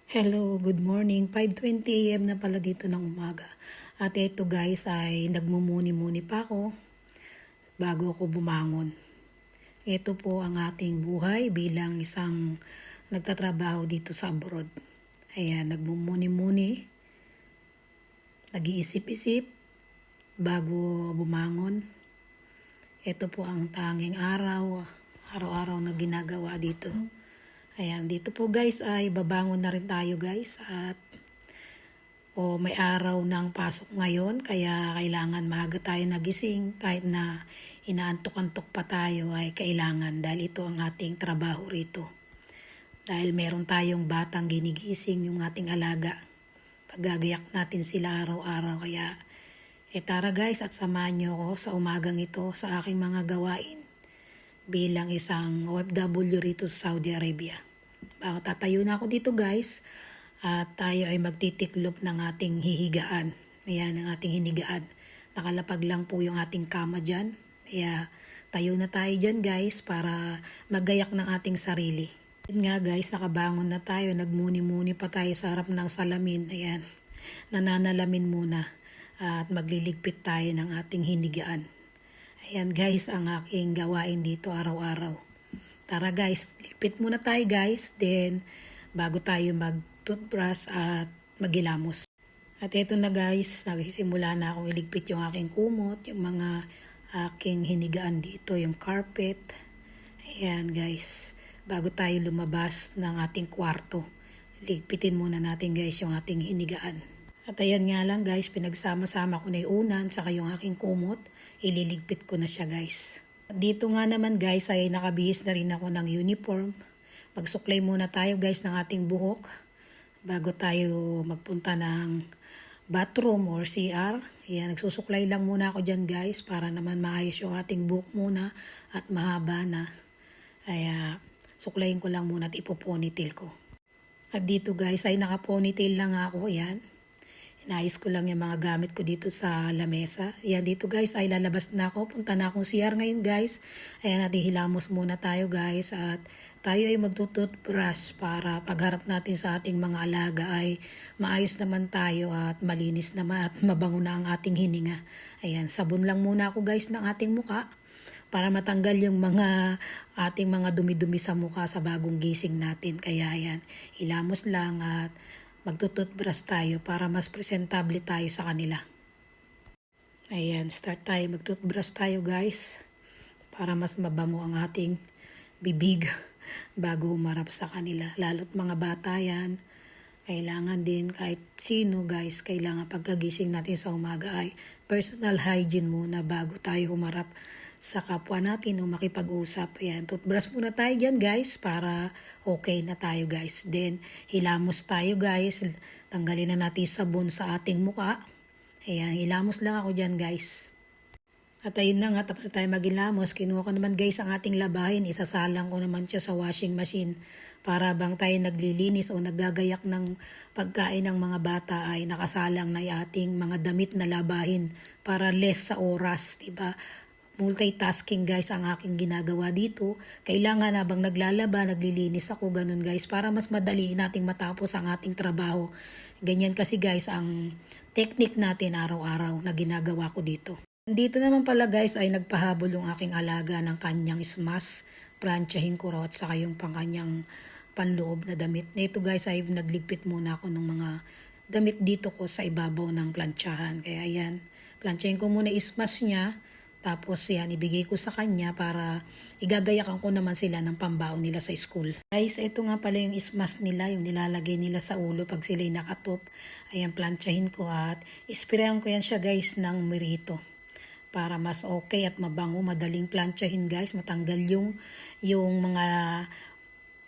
Hello, good morning. 5:20 AM na pala dito ng umaga. At ito guys ay nagmumuni-muni pa ako bago ako bumangon. Ito po ang ating buhay bilang isang nagtatrabaho dito sa abroad. Ayan, nagmumuni-muni, nag-iisip-isip bago bumangon. Ito po ang tanging araw-araw na ginagawa dito. Ayan, dito po guys ay babangon na rin tayo guys at may araw ng pasok ngayon kaya kailangan maaga tayo nagising kahit na inaantok-antok pa tayo ay kailangan dahil ito ang ating trabaho rito. Dahil meron tayong batang ginigising yung ating alaga. Paggagayak natin sila araw-araw kaya tara guys at samahan niyo ako sa umagang ito sa aking mga gawain bilang isang OFW rito sa Saudi Arabia. Tatayo na ako dito guys at tayo ay magtitiklop ng ating hihigaan. Ayan ang ating hinigaan. Nakalapag lang po yung ating kama dyan. Kaya tayo na tayo dyan guys para magayak ng ating sarili. Yun nga guys, nakabangon na tayo. Nagmuni-muni pa tayo sa harap ng salamin. Ayan, nananalamin muna at magliligpit tayo ng ating hinigaan. Ayan guys, ang aking gawain dito araw-araw. Tara guys, ligpit muna tayo guys. Then, bago tayo mag-toothbrush at maghilamos. At eto na guys, nagsisimula na akong iligpit yung aking kumot, yung mga aking hinigaan dito, yung carpet. Ayan guys, bago tayo lumabas ng ating kwarto, ligpitin muna natin guys yung ating hinigaan. At ayan nga lang guys, pinagsama-sama ko na yung unan, saka yung aking kumot, ililigpit ko na siya guys. Dito nga naman guys ay nakabihis na rin ako ng uniform. Magsuklay muna tayo guys ng ating buhok bago tayo magpunta ng bathroom or CR. Ayan, nagsusuklay lang muna ako dyan guys para naman maayos yung ating buhok muna at mahaba na. Kaya suklayin ko lang muna at ipoponytail ko. At dito guys ay nakaponytail lang ako. Ayan. Inayos ko lang yung mga gamit ko dito sa lamesa. Ayan, dito guys ay lalabas na ako. Punta na akong CR ngayon guys. Ayan, natin hilamos muna tayo guys. At tayo ay magtutoothbrush para pagharap natin sa ating mga alaga ay maayos naman tayo at malinis naman at mabango na ang ating hininga. Ayan, sabon lang muna ako guys ng ating muka para matanggal yung mga ating mga dumi-dumi sa muka sa bagong gising natin. Kaya ayan, hilamos lang at magtututbrush tayo para mas presentable tayo sa kanila. Ayan, start tayo. Magtutbrush tayo guys para mas mabango ang ating bibig bago humarap sa kanila. Lalo't mga bata yan. Kailangan din kahit sino guys, kailangan pagkagising natin sa umaga ay personal hygiene muna bago tayo humarap sa kapwa natin o makipag-usap. Ayan, toothbrush muna tayo dyan guys para okay na tayo guys. Then, hilamos tayo guys. Tanggalin na natin sabon sa ating muka. Ayan, hilamos lang ako dyan guys. At ayun na nga, tapos na tayo maghilamos. Kinuha ko naman guys ang ating labahin. Isasalang ko naman siya sa washing machine para bang tayo naglilinis o naggagayak ng pagkain ng mga bata ay nakasalang na ating mga damit na labahin para less sa oras, diba? Multitasking guys ang aking ginagawa dito. Kailangan habang naglalaba, naglilinis ako, ganun guys, para mas madali nating matapos ang ating trabaho. Ganyan kasi guys ang technique natin araw-araw na ginagawa ko dito. Dito naman pala guys ay nagpahabol yung aking alaga ng kanyang smash. Planchahin ko raw at saka yung pang kanyang panloob na damit. Ito guys ay nagligpit muna ako ng mga damit dito ko sa ibabaw ng planchahan. Kaya ayan, planchahin ko muna smash niya. Tapos yan, ibigay ko sa kanya para igagayakan ko naman sila ng pambaon nila sa school. Guys, ito nga pala yung ismas nila, yung nilalagay nila sa ulo pag sila'y nakatop. Ayan, planchahin ko at isprayan ko yan siya guys ng merito. Para mas okay at mabango, madaling planchahin guys, matanggal yung mga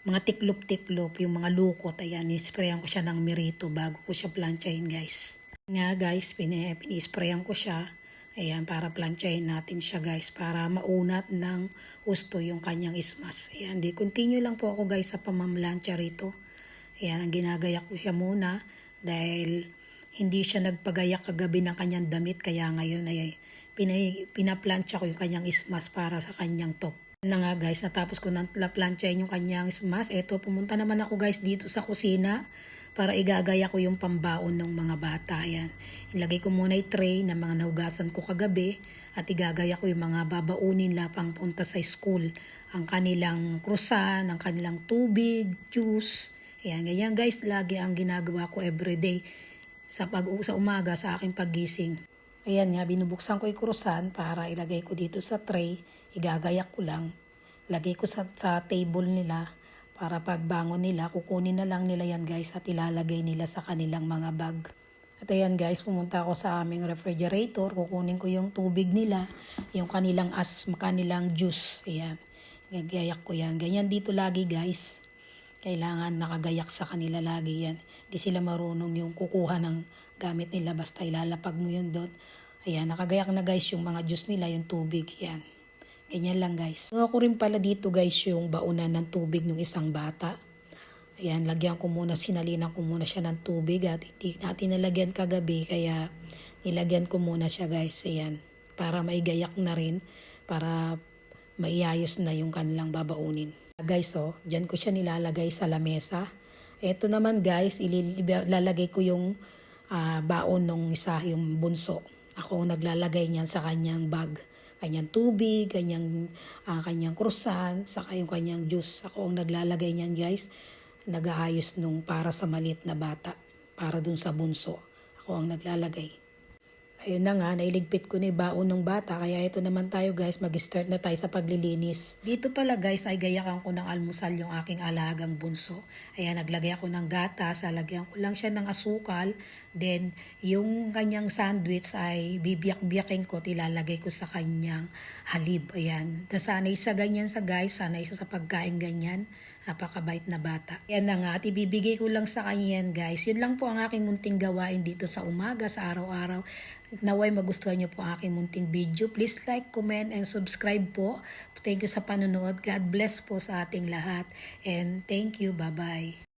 tiklop-tiklop, yung mga lukot. Ayan, isprayan ko siya ng merito bago ko siya planchahin guys. Nga guys, pinisprayan ko siya. Ayan, para planchahin natin siya guys, para maunat ng husto yung kanyang ismas. Ayan, continue lang po ako guys sa pamamlansya rito. Ayan, ang ginagayak ko siya muna dahil hindi siya nagpagayak kagabi ng kanyang damit. Kaya ngayon ay pinaplansya ko yung kanyang ismas para sa kanyang top. Na nga guys, natapos ko na planchahin yung kanyang smash. Eto, pumunta naman ako guys dito sa kusina para igagaya ko yung pambaon ng mga bata. Ayan. Ilagay ko muna yung tray na mga nahugasan ko kagabi at igagaya ko yung mga babaunin nila pang punta sa school. Ang kanilang krusan, ang kanilang tubig, juice. Ayan, ganyan guys, lagi ang ginagawa ko everyday sa umaga sa aking paggising. Ayan nga, binubuksan ko yung krusan para ilagay ko dito sa tray. Igagayak ko lang. Lagay ko sa table nila para pagbangon nila, kukunin na lang nila yan guys at ilalagay nila sa kanilang mga bag. At ayan guys, pumunta ako sa aming refrigerator, kukunin ko yung tubig nila, yung kanilang kanilang juice. Ayan, gagayak ko yan. Ganyan dito lagi guys. Kailangan nakagayak sa kanila lagi yan. Hindi sila marunong yung kukuha ng gamit nila basta ilalapag mo yun doon. Ayan, nakagayak na guys yung mga juice nila, yung tubig. Yan. Ganyan lang guys. Ako rin pala dito guys yung baunan ng tubig ng isang bata. Ayan, lagyan ko muna, sinalinan ko muna siya ng tubig at hindi natin nalagyan kagabi kaya nilagyan ko muna siya guys. Ayan, para maigayak na rin, para maiayos na yung kanilang babaunin. Guys, dyan ko siya nilalagay sa lamesa. Ito naman guys, ilalagay ko yung baon ng isa, yung bunso. Ako naglalagay niyan sa kanyang bag. Kanyang tubig, kanyang krusan, saka yung kanyang juice. Ako ang naglalagay niyan guys. Nag-aayos nung para sa maliit na bata. Para dun sa bunso. Ako ang naglalagay. Ayun na nga, nailigpit ko na yung baon ng bata. Kaya ito naman tayo guys, mag-start na tayo sa paglilinis. Dito pala guys, ay gayakan ko ng almusal yung aking alagang bunso. Ayan, naglagay ako ng gatas, lagyan ko lang siya ng asukal. Then, yung kanyang sandwich ay bibiyak-biyakin ko, tilalagay ko sa kanyang halib. Ayan, nasanay sa ganyan sa guys, sanay sa pagkain ganyan. Napakabait na bata. Yan na nga, at ibibigay ko lang sa kanya yan guys. Yun lang po ang aking munting gawain dito sa umaga, sa araw-araw. Naway magustuhan niyo po ang aking munting video. Please like, comment, and subscribe po. Thank you sa panonood. God bless po sa ating lahat. And thank you. Bye-bye.